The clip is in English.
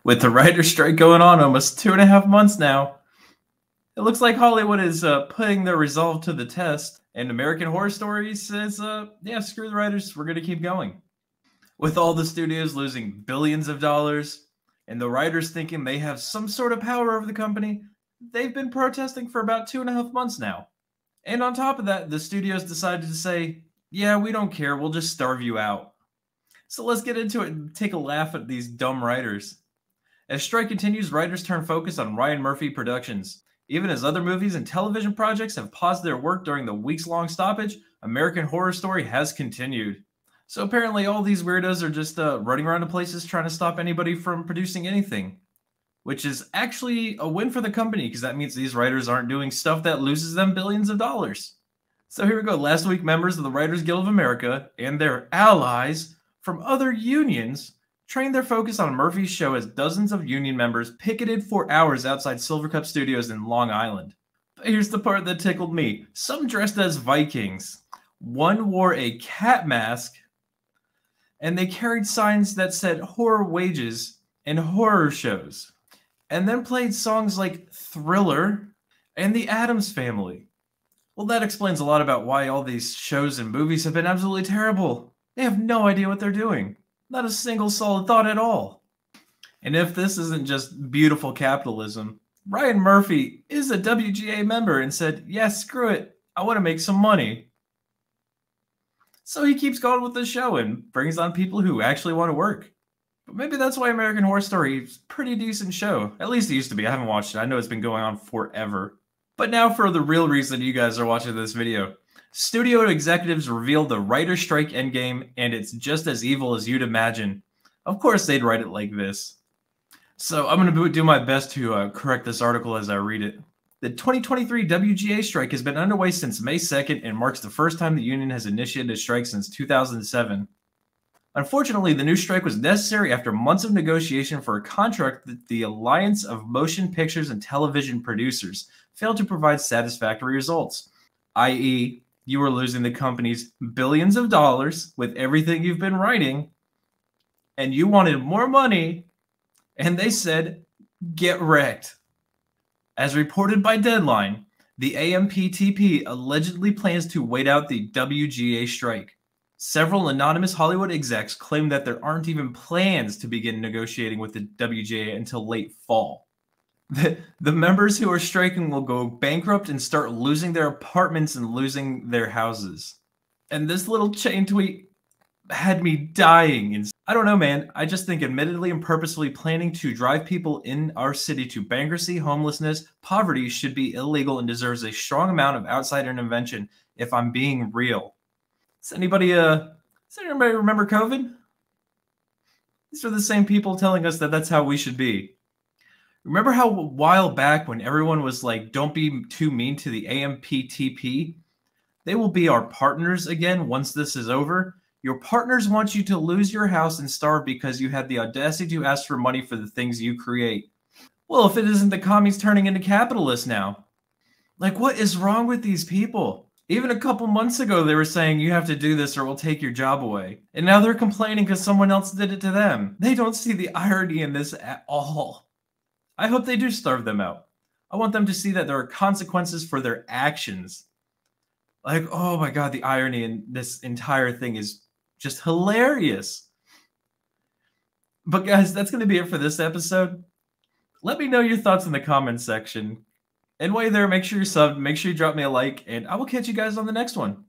With the writer's strike going on almost 2.5 months now, it looks like Hollywood is putting their resolve to the test, and American Horror Story says, yeah, screw the writers, we're going to keep going. With all the studios losing billions of dollars, and the writers thinking they have some sort of power over the company, they've been protesting for about 2.5 months now. And on top of that, the studios decided to say, yeah, we don't care, we'll just starve you out. So let's get into it and take a laugh at these dumb writers. As strike continues, writers turn focus on Ryan Murphy Productions. Even as other movies and television projects have paused their work during the weeks-long stoppage, American Horror Story has continued. So apparently all these weirdos are just running around to places trying to stop anybody from producing anything. Which is actually a win for the company, because that means these writers aren't doing stuff that loses them billions of dollars. So here we go. Last week, members of the Writers Guild of America and their allies from other unions trained their focus on Murphy's show as dozens of union members picketed for hours outside Silvercup Studios in Long Island. But here's the part that tickled me. Some dressed as Vikings. One wore a cat mask, and they carried signs that said horror wages and horror shows, and then played songs like Thriller and The Addams Family. Well, that explains a lot about why all these shows and movies have been absolutely terrible. They have no idea what they're doing. Not a single solid thought at all. And if this isn't just beautiful capitalism, Ryan Murphy is a WGA member and said, yeah, screw it, I want to make some money. So he keeps going with the show and brings on people who actually want to work. But maybe that's why American Horror Story is a pretty decent show. At least it used to be. I haven't watched it. I know it's been going on forever. But now for the real reason you guys are watching this video. Studio executives revealed the writer's strike endgame, and it's just as evil as you'd imagine. Of course they'd write it like this. So I'm going to do my best to correct this article as I read it. The 2023 WGA strike has been underway since May 2nd and marks the first time the union has initiated a strike since 2007. Unfortunately, the new strike was necessary after months of negotiation for a contract that the Alliance of Motion Pictures and Television Producers failed to provide satisfactory results, i.e., you were losing the company's billions of dollars with everything you've been writing, and you wanted more money, and they said, get wrecked. As reported by Deadline, the AMPTP allegedly plans to wait out the WGA strike. Several anonymous Hollywood execs claim that there aren't even plans to begin negotiating with the WGA until late fall. The members who are striking will go bankrupt and start losing their apartments and losing their houses. And this little chain tweet had me dying. I don't know, man. I just think admittedly and purposefully planning to drive people in our city to bankruptcy, homelessness, poverty should be illegal and deserves a strong amount of outside intervention if I'm being real. Does anybody remember COVID? These are the same people telling us that that's how we should be. Remember how a while back when everyone was like, don't be too mean to the AMPTP? They will be our partners again once this is over. Your partners want you to lose your house and starve because you had the audacity to ask for money for the things you create. Well, if it isn't the commies turning into capitalists now. Like, what is wrong with these people? Even a couple months ago, they were saying you have to do this or we'll take your job away. And now they're complaining because someone else did it to them. They don't see the irony in this at all. I hope they do starve them out. I want them to see that there are consequences for their actions. Like, oh my God, the irony in this entire thing is just hilarious. But guys, that's going to be it for this episode. Let me know your thoughts in the comments section. And while you're there, make sure you're subbed, make sure you drop me a like, and I will catch you guys on the next one.